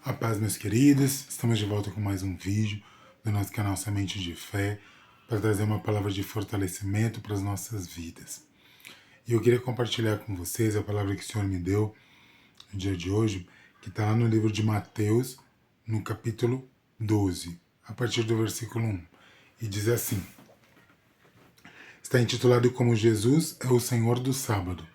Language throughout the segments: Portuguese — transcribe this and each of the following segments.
A paz, meus queridos, estamos de volta com mais um vídeo do nosso canal Semente de Fé para trazer uma palavra de fortalecimento para as nossas vidas. E eu queria compartilhar com vocês a palavra que o Senhor me deu no dia de hoje, que está lá no livro de Mateus, no capítulo 12, a partir do versículo 1. E diz assim: está intitulado como Jesus é o Senhor do Sábado.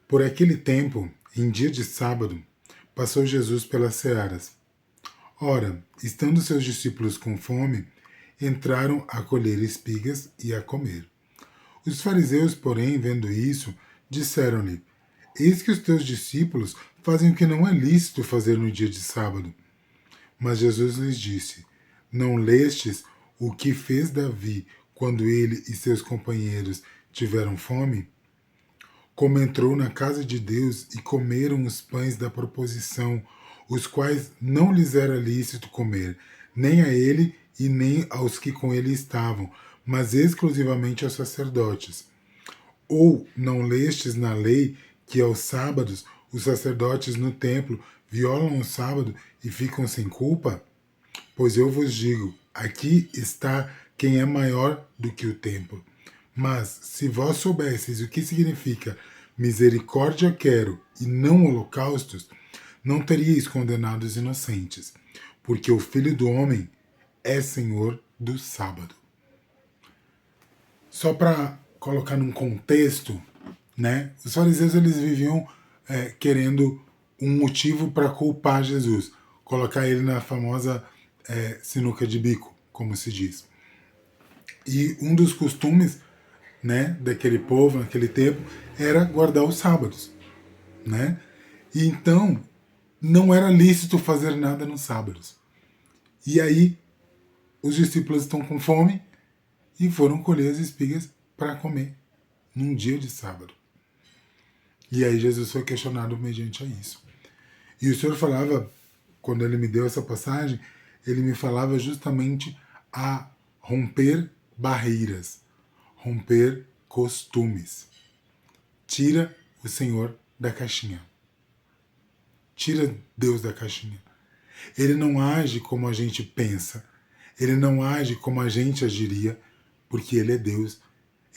Por aquele tempo, em dia de sábado, passou Jesus pelas searas. Ora, estando seus discípulos com fome, entraram a colher espigas e a comer. Os fariseus, porém, vendo isso, disseram-lhe: eis que os teus discípulos fazem o que não é lícito fazer no dia de sábado. Mas Jesus lhes disse: não lestes o que fez Davi quando ele e seus companheiros tiveram fome? Como entrou na casa de Deus e comeram os pães da proposição, os quais não lhes era lícito comer, nem a ele e nem aos que com ele estavam, mas exclusivamente aos sacerdotes. Ou não lestes na lei que aos sábados os sacerdotes no templo violam o sábado e ficam sem culpa? Pois eu vos digo, aqui está quem é maior do que o templo. Mas, se vós soubesseis o que significa misericórdia quero e não holocaustos, não teríeis condenado os inocentes, porque o Filho do Homem é Senhor do sábado. Só para colocar num contexto, né? Os fariseus eles viviam querendo um motivo para culpar Jesus, colocar ele na famosa sinuca de bico, como se diz. E um dos costumes, né, daquele povo naquele tempo era guardar os sábados, né? E então não era lícito fazer nada nos sábados. E aí os discípulos estão com fome e foram colher as espigas para comer num dia de sábado. E aí Jesus foi questionado mediante a isso. E o Senhor falava, quando ele me deu essa passagem, ele me falava justamente a romper barreiras, romper costumes. Tira o Senhor da caixinha. Tira Deus da caixinha. Ele não age como a gente pensa. Ele não age como a gente agiria, porque ele é Deus.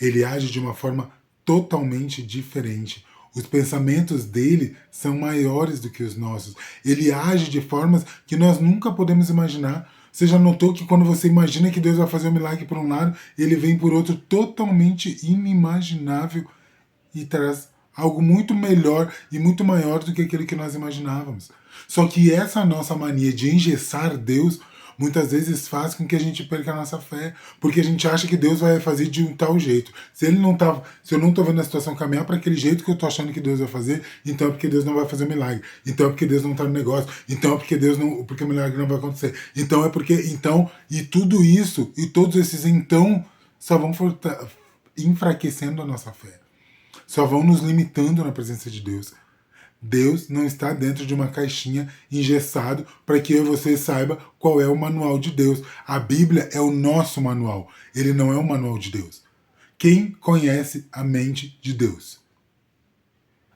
Ele age de uma forma totalmente diferente. Os pensamentos dele são maiores do que os nossos. Ele age de formas que nós nunca podemos imaginar. Você já notou que quando você imagina que Deus vai fazer um milagre por um lado, ele vem por outro totalmente inimaginável e traz algo muito melhor e muito maior do que aquilo que nós imaginávamos. Só que essa nossa mania de engessar Deus muitas vezes faz com que a gente perca a nossa fé, porque a gente acha que Deus vai fazer de um tal jeito. Se eu não estou vendo a situação caminhar para aquele jeito que eu estou achando que Deus vai fazer, então é porque Deus não vai fazer o milagre. Então é porque Deus não está no negócio. Então é porque o milagre não vai acontecer. Então é porque e tudo isso e todos esses então só vão enfraquecendo a nossa fé. Só vão nos limitando na presença de Deus. Deus não está dentro de uma caixinha engessado para que eu e você saiba qual é o manual de Deus. A Bíblia é o nosso manual. Ele não é o manual de Deus. Quem conhece a mente de Deus?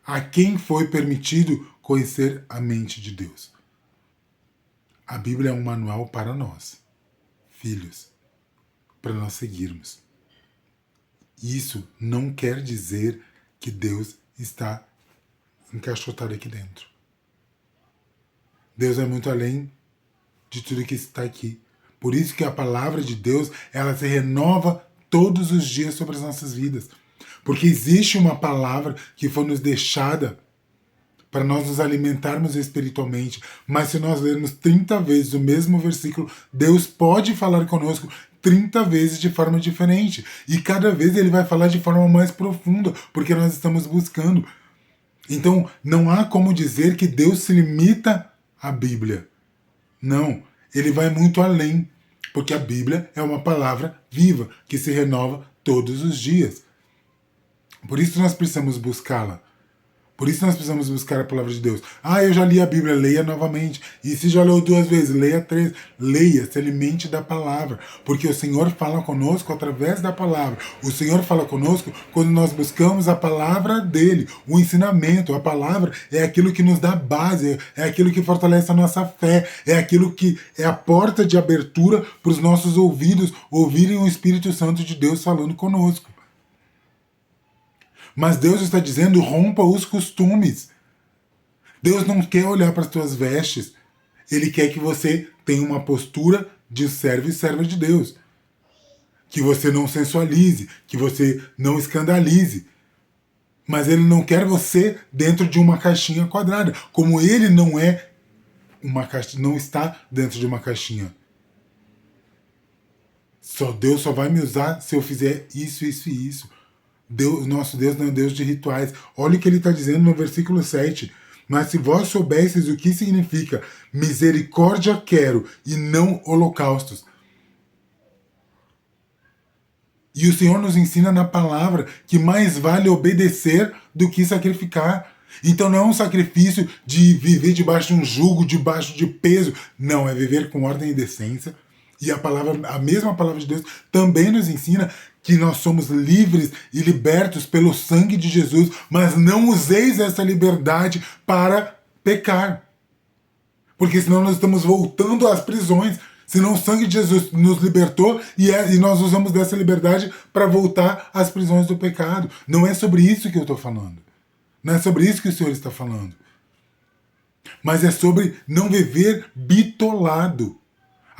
A quem foi permitido conhecer a mente de Deus? A Bíblia é um manual para nós, filhos, para nós seguirmos. Isso não quer dizer que Deus está encaixotado aqui dentro. Deus é muito além de tudo que está aqui. Por isso que a palavra de Deus, ela se renova todos os dias sobre as nossas vidas. Porque existe uma palavra que foi nos deixada para nós nos alimentarmos espiritualmente. Mas se nós lermos 30 vezes o mesmo versículo, Deus pode falar conosco 30 vezes de forma diferente. E cada vez ele vai falar de forma mais profunda, porque nós estamos buscando. Então, não há como dizer que Deus se limita à Bíblia. Não, ele vai muito além, porque a Bíblia é uma palavra viva, que se renova todos os dias. Por isso nós precisamos buscá-la. Por isso nós precisamos buscar a palavra de Deus. Ah, eu já li a Bíblia, leia novamente. E se já leu 2 vezes, leia 3. Leia, se alimente da palavra. Porque o Senhor fala conosco através da palavra. O Senhor fala conosco quando nós buscamos a palavra dele, o ensinamento. A palavra é aquilo que nos dá base, é aquilo que fortalece a nossa fé, é aquilo que é a porta de abertura para os nossos ouvidos ouvirem o Espírito Santo de Deus falando conosco. Mas Deus está dizendo, rompa os costumes. Deus não quer olhar para as tuas vestes. Ele quer que você tenha uma postura de servo e serva de Deus. Que você não sensualize, que você não escandalize. Mas ele não quer você dentro de uma caixinha quadrada. Como ele não é uma caixa, não está dentro de uma caixinha. Deus só vai me usar se eu fizer isso, isso e isso. Nosso Deus não é um Deus de rituais. Olha o que ele está dizendo no versículo 7. Mas se vós soubesseis o que significa misericórdia quero e não holocaustos. E o Senhor nos ensina na palavra que mais vale obedecer do que sacrificar. Então não é um sacrifício de viver debaixo de um jugo, debaixo de peso. Não, é viver com ordem e decência. E a mesma palavra de Deus também nos ensina que nós somos livres e libertos pelo sangue de Jesus, mas não useis essa liberdade para pecar. Porque senão nós estamos voltando às prisões. Senão o sangue de Jesus nos libertou e nós usamos dessa liberdade para voltar às prisões do pecado. Não é sobre isso que eu estou falando. Não é sobre isso que o Senhor está falando. Mas é sobre não viver bitolado.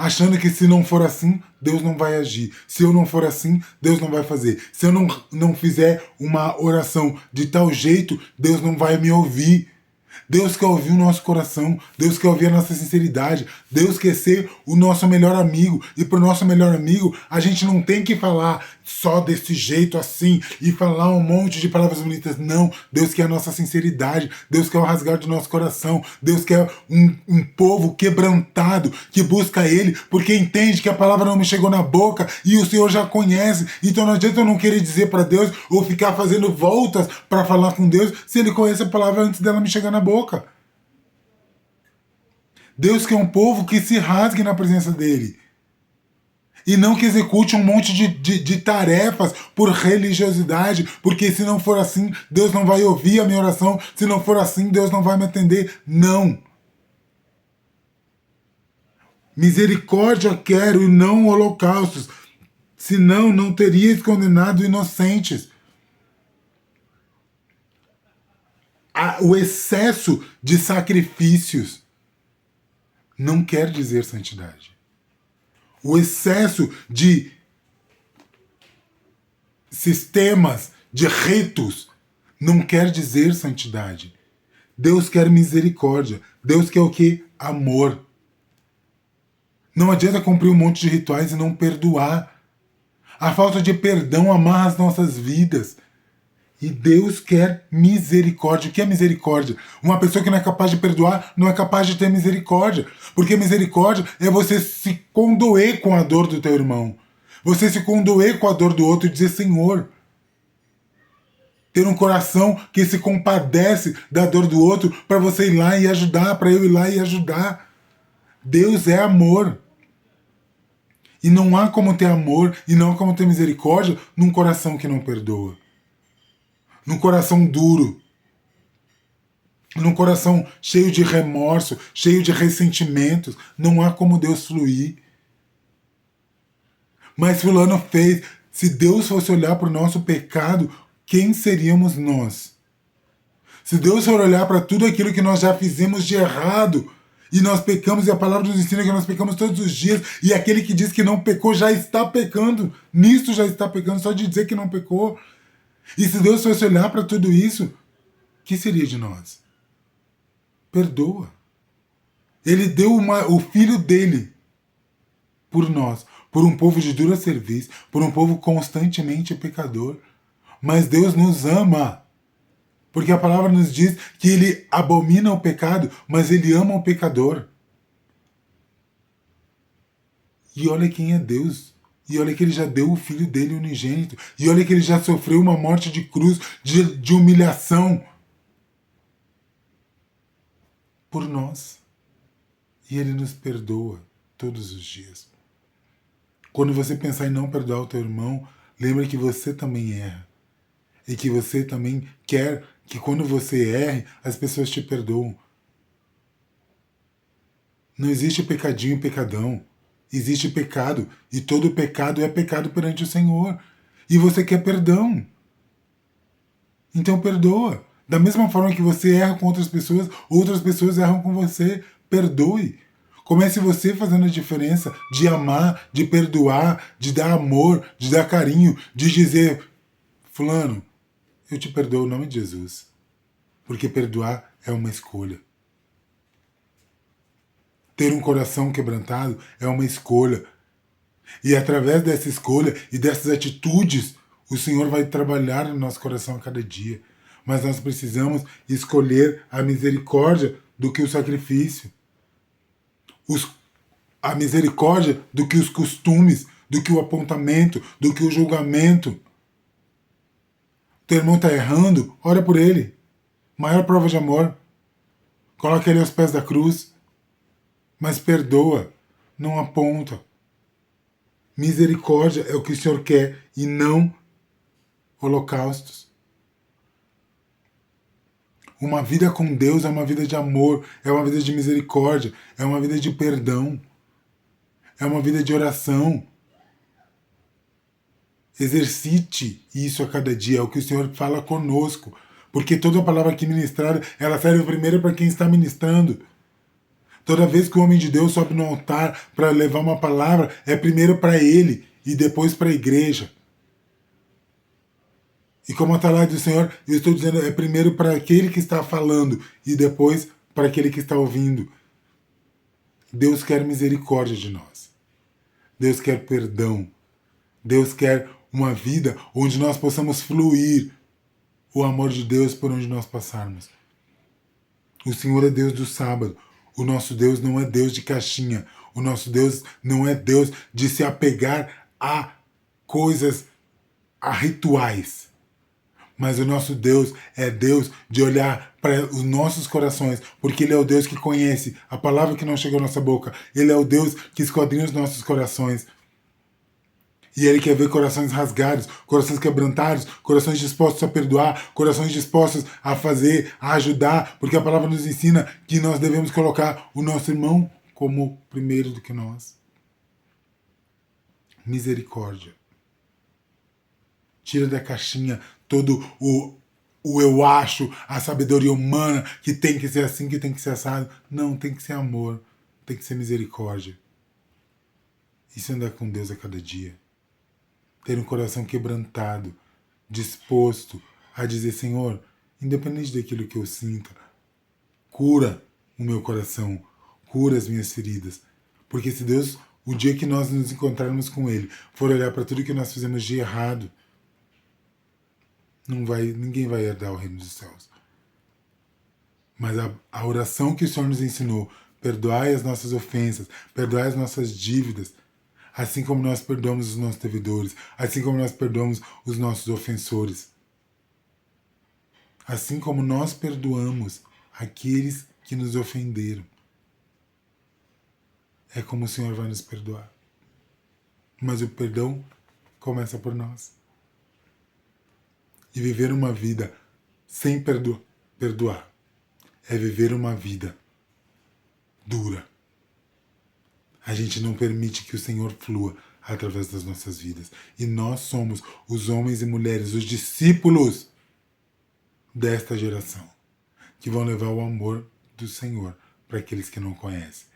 Achando que se não for assim, Deus não vai agir. Se eu não for assim, Deus não vai fazer. Se eu não fizer uma oração de tal jeito, Deus não vai me ouvir. Deus quer ouvir o nosso coração. Deus quer ouvir a nossa sinceridade. Deus quer ser o nosso melhor amigo. E para o nosso melhor amigo, a gente não tem que falar só desse jeito assim e falar um monte de palavras bonitas. Não. Deus quer a nossa sinceridade. Deus quer o rasgar do nosso coração. Deus quer um povo quebrantado que busca Ele porque entende que a palavra não me chegou na boca e o Senhor já conhece. Então não adianta eu não querer dizer para Deus ou ficar fazendo voltas para falar com Deus se Ele conhece a palavra antes dela me chegar na boca. Deus quer um povo que se rasgue na presença dele. E não que execute um monte de tarefas por religiosidade, porque se não for assim, Deus não vai ouvir a minha oração, se não for assim, Deus não vai me atender. Não. Misericórdia quero e não holocaustos, senão não teríeis condenado inocentes. O excesso de sacrifícios não quer dizer santidade. O excesso de sistemas, de ritos, não quer dizer santidade. Deus quer misericórdia. Deus quer o quê? Amor. Não adianta cumprir um monte de rituais e não perdoar. A falta de perdão amarra as nossas vidas. E Deus quer misericórdia. O que é misericórdia? Uma pessoa que não é capaz de perdoar não é capaz de ter misericórdia. Porque misericórdia é você se condoer com a dor do teu irmão. Você se condoer com a dor do outro e dizer, Senhor, ter um coração que se compadece da dor do outro para você ir lá e ajudar, para eu ir lá e ajudar. Deus é amor. E não há como ter amor e não há como ter misericórdia num coração que não perdoa. Num coração duro, num coração cheio de remorso, cheio de ressentimentos, não há como Deus fluir. Mas fulano fez, se Deus fosse olhar para o nosso pecado, quem seríamos nós? Se Deus for olhar para tudo aquilo que nós já fizemos de errado, e nós pecamos, e a palavra nos ensina que nós pecamos todos os dias, e aquele que diz que não pecou já está pecando, nisto já está pecando, só de dizer que não pecou. E se Deus fosse olhar para tudo isso, o que seria de nós? Perdoa. Ele deu o filho dele por nós, por um povo de dura serviço, por um povo constantemente pecador. Mas Deus nos ama. Porque a palavra nos diz que ele abomina o pecado, mas ele ama o pecador. E olha quem é Deus. E olha que ele já deu o filho dele unigênito. E olha que ele já sofreu uma morte de cruz, de humilhação. por nós. E Ele nos perdoa todos os dias. Quando você pensar em não perdoar o teu irmão, lembra que você também erra. E que você também quer que quando você erre, as pessoas te perdoam. Não existe pecadinho e pecadão. Existe pecado. E todo pecado é pecado perante o Senhor. E você quer perdão. Então perdoa. Da mesma forma que você erra com outras pessoas erram com você. Perdoe. Comece você fazendo a diferença de amar, de perdoar, de dar amor, de dar carinho, de dizer: fulano, eu te perdoo em nome de Jesus. Porque perdoar é uma escolha. Ter um coração quebrantado é uma escolha. E através dessa escolha e dessas atitudes, o Senhor vai trabalhar no nosso coração a cada dia. Mas nós precisamos escolher a misericórdia do que o sacrifício. A misericórdia do que os costumes, do que o apontamento, do que o julgamento. Teu irmão está errando, ora por ele. Maior prova de amor. Coloca ele aos pés da cruz. Mas perdoa, não aponta. Misericórdia é o que o Senhor quer e não holocaustos. Uma vida com Deus é uma vida de amor, é uma vida de misericórdia, é uma vida de perdão, é uma vida de oração. Exercite isso a cada dia, é o que o Senhor fala conosco. Porque toda palavra aqui ministrada, ela serve primeiro para quem está ministrando. Toda vez que o homem de Deus sobe no altar para levar uma palavra, é primeiro para ele e depois para a igreja. E como está lá do Senhor, eu estou dizendo, é primeiro para aquele que está falando e depois para aquele que está ouvindo. Deus quer misericórdia de nós. Deus quer perdão. Deus quer uma vida onde nós possamos fluir o amor de Deus por onde nós passarmos. O Senhor é Deus do sábado. O nosso Deus não é Deus de caixinha. O nosso Deus não é Deus de se apegar a coisas, a rituais. Mas o nosso Deus é Deus de olhar para os nossos corações, porque Ele é o Deus que conhece a palavra que não chegou à nossa boca. Ele é o Deus que esquadrinha os nossos corações. E Ele quer ver corações rasgados, corações quebrantados, corações dispostos a perdoar, corações dispostos a fazer, a ajudar, porque a palavra nos ensina que nós devemos colocar o nosso irmão como primeiro do que nós. Misericórdia. Tira da caixinha todo o eu acho, a sabedoria humana, que tem que ser assim, que tem que ser assado. Não, tem que ser amor, tem que ser misericórdia. Isso é andar com Deus a cada dia. Ter um coração quebrantado, disposto a dizer: Senhor, independente daquilo que eu sinta, cura o meu coração, cura as minhas feridas. Porque se Deus, o dia que nós nos encontrarmos com Ele, for olhar para tudo que nós fizemos de errado, ninguém vai herdar o reino dos céus. Mas a oração que o Senhor nos ensinou, perdoai as nossas ofensas, perdoai as nossas dívidas, assim como nós perdoamos os nossos devedores, assim como nós perdoamos os nossos ofensores, assim como nós perdoamos aqueles que nos ofenderam. É como o Senhor vai nos perdoar. Mas o perdão começa por nós. E viver uma vida sem perdoar é viver uma vida dura. A gente não permite que o Senhor flua através das nossas vidas. E nós somos os homens e mulheres, os discípulos desta geração, que vão levar o amor do Senhor para aqueles que não conhecem.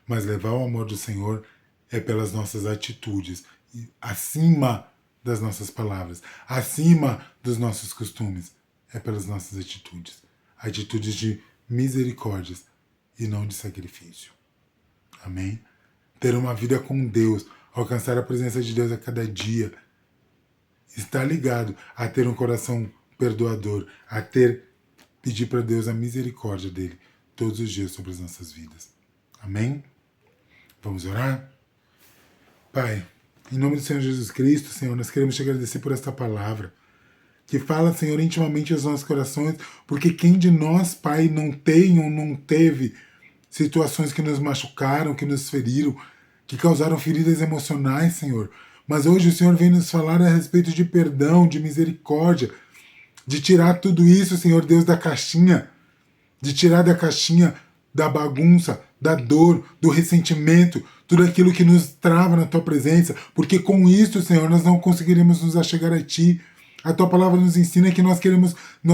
Mas levar o amor do Senhor é pelas nossas atitudes, acima das nossas palavras, acima dos nossos costumes, é pelas nossas atitudes. Atitudes de misericórdias e não de sacrifício. Amém? Ter uma vida com Deus, alcançar a presença de Deus a cada dia, estar ligado a ter um coração perdoador, a pedir para Deus a misericórdia dele todos os dias sobre as nossas vidas. Amém? Vamos orar? Pai, em nome do Senhor Jesus Cristo, Senhor, nós queremos te agradecer por esta palavra. que fala, Senhor, intimamente aos nossos corações, porque quem de nós, Pai, não tem ou não teve situações que nos machucaram, que nos feriram, que causaram feridas emocionais, Senhor. Mas hoje o Senhor vem nos falar a respeito de perdão, de misericórdia, de tirar tudo isso, Senhor Deus, da caixinha, de tirar da caixinha da bagunça, da dor, do ressentimento, tudo aquilo que nos trava na Tua presença, porque com isso, Senhor, nós não conseguiremos nos achegar a Ti. A Tua palavra nos ensina que nós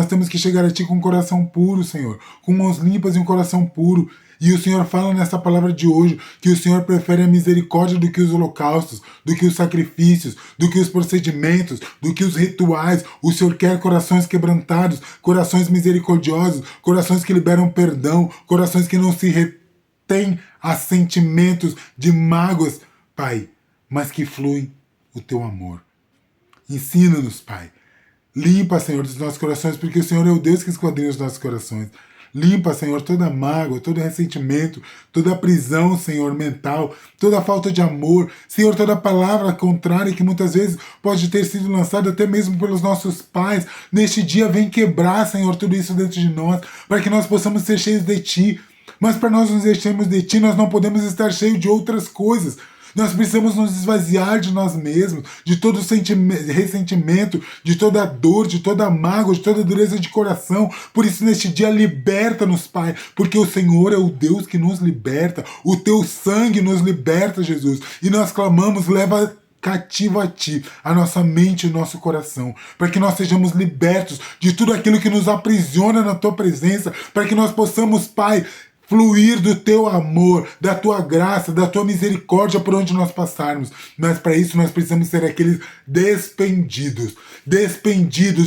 temos que chegar a Ti com um coração puro, Senhor, com mãos limpas e um coração puro. E o Senhor fala nessa palavra de hoje que o Senhor prefere a misericórdia do que os holocaustos, do que os sacrifícios, do que os procedimentos, do que os rituais. O Senhor quer corações quebrantados, corações misericordiosos, corações que liberam perdão, corações que não se retêm a sentimentos de mágoas, Pai, mas que fluem o Teu amor. Ensina-nos, Pai. Limpa, Senhor, dos nossos corações, porque o Senhor é o Deus que esquadrinha os nossos corações. Limpa, Senhor, toda mágoa, todo ressentimento, toda prisão, Senhor, mental, toda falta de amor, Senhor, toda palavra contrária que muitas vezes pode ter sido lançada até mesmo pelos nossos pais. Neste dia, vem quebrar, Senhor, tudo isso dentro de nós, para que nós possamos ser cheios de Ti. Mas para nós nos enchermos de Ti, nós não podemos estar cheios de outras coisas. Nós precisamos nos esvaziar de nós mesmos, de todo ressentimento, de toda dor, de toda mágoa, de toda dureza de coração. Por isso, neste dia, liberta-nos, Pai, porque o Senhor é o Deus que nos liberta. O Teu sangue nos liberta, Jesus. E nós clamamos, leva cativo a Ti, a nossa mente e o nosso coração, para que nós sejamos libertos de tudo aquilo que nos aprisiona na Tua presença, para que nós possamos, Pai, fluir do Teu amor, da Tua graça, da Tua misericórdia por onde nós passarmos. Mas para isso nós precisamos ser aqueles despendidos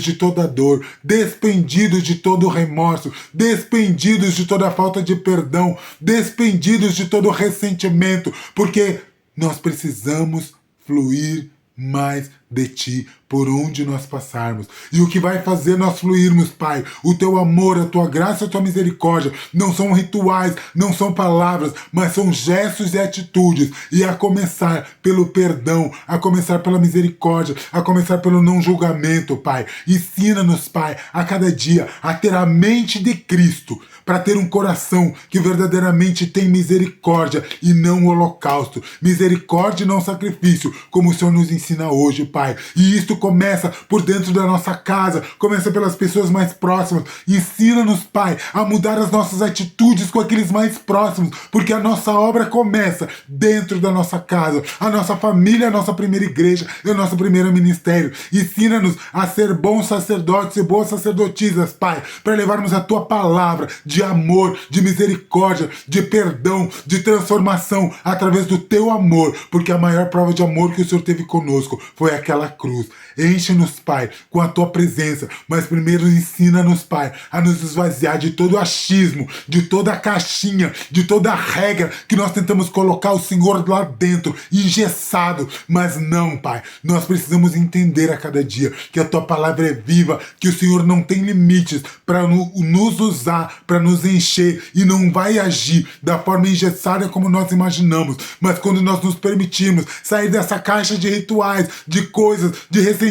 de toda dor, despendidos de todo remorso, despendidos de toda falta de perdão, despendidos de todo ressentimento, porque nós precisamos fluir mais de Ti, por onde nós passarmos. E o que vai fazer nós fluirmos, Pai, o Teu amor, a Tua graça, a Tua misericórdia, não são rituais, não são palavras, mas são gestos e atitudes. E a começar pelo perdão, a começar pela misericórdia, a começar pelo não julgamento, Pai. Ensina-nos, Pai, a cada dia a ter a mente de Cristo, para ter um coração que verdadeiramente tem misericórdia e não holocausto. Misericórdia e não sacrifício, como o Senhor nos ensina hoje, Pai. E isto começa por dentro da nossa casa, começa pelas pessoas mais próximas. Ensina-nos, Pai, a mudar as nossas atitudes com aqueles mais próximos, porque a nossa obra começa dentro da nossa casa. A nossa família é a nossa primeira igreja, é o nosso primeiro ministério. Ensina-nos a ser bons sacerdotes e boas sacerdotisas, Pai, para levarmos a Tua palavra de amor, de misericórdia, de perdão, de transformação através do Teu amor, porque a maior prova de amor que o Senhor teve conosco foi aquela cruz. Enche-nos, Pai, com a Tua presença, mas primeiro ensina-nos, Pai, a nos esvaziar de todo achismo, de toda a caixinha, de toda a regra que nós tentamos colocar o Senhor lá dentro, engessado. Mas não, Pai, nós precisamos entender a cada dia que a Tua palavra é viva, que o Senhor não tem limites para nos usar, para nos encher, e não vai agir da forma engessada como nós imaginamos. Mas quando nós nos permitirmos sair dessa caixa de rituais, de coisas, de ressentimentos,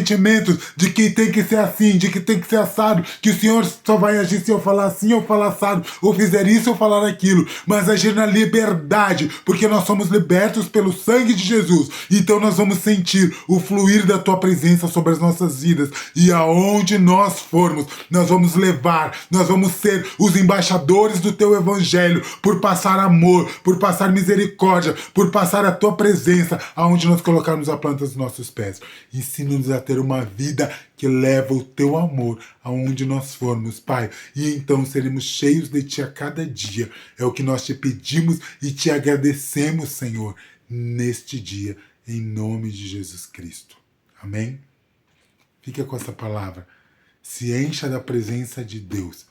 de que tem que ser assim, de que tem que ser assado, que o Senhor só vai agir se eu falar assim ou falar assado, ou fizer isso ou falar aquilo, mas agir na liberdade, porque nós somos libertos pelo sangue de Jesus. Então nós vamos sentir o fluir da Tua presença sobre as nossas vidas, e aonde nós formos, nós vamos levar, nós vamos ser os embaixadores do Teu evangelho, por passar amor, por passar misericórdia, por passar a Tua presença aonde nós colocarmos a planta dos nossos pés. Ensina-nos a ter uma vida que leva o Teu amor aonde nós formos, Pai. E então seremos cheios de Ti a cada dia. É o que nós Te pedimos e Te agradecemos, Senhor, neste dia, em nome de Jesus Cristo. Amém? Fica com essa palavra. Se encha da presença de Deus.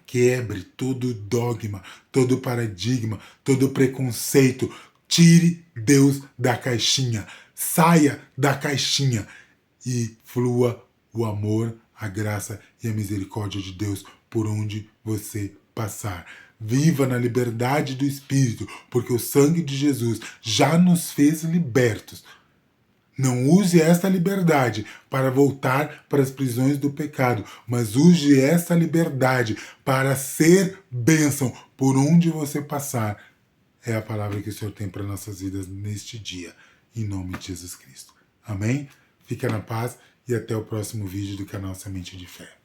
Quebre todo dogma, todo paradigma, todo preconceito. Tire Deus da caixinha. Saia da caixinha e flua o amor, a graça e a misericórdia de Deus por onde você passar. Viva na liberdade do Espírito, porque o sangue de Jesus já nos fez libertos. Não use esta liberdade para voltar para as prisões do pecado, mas use esta liberdade para ser bênção por onde você passar. É a palavra que o Senhor tem para nossas vidas neste dia, em nome de Jesus Cristo. Amém? Fica na paz e até o próximo vídeo do canal Semente de Fé.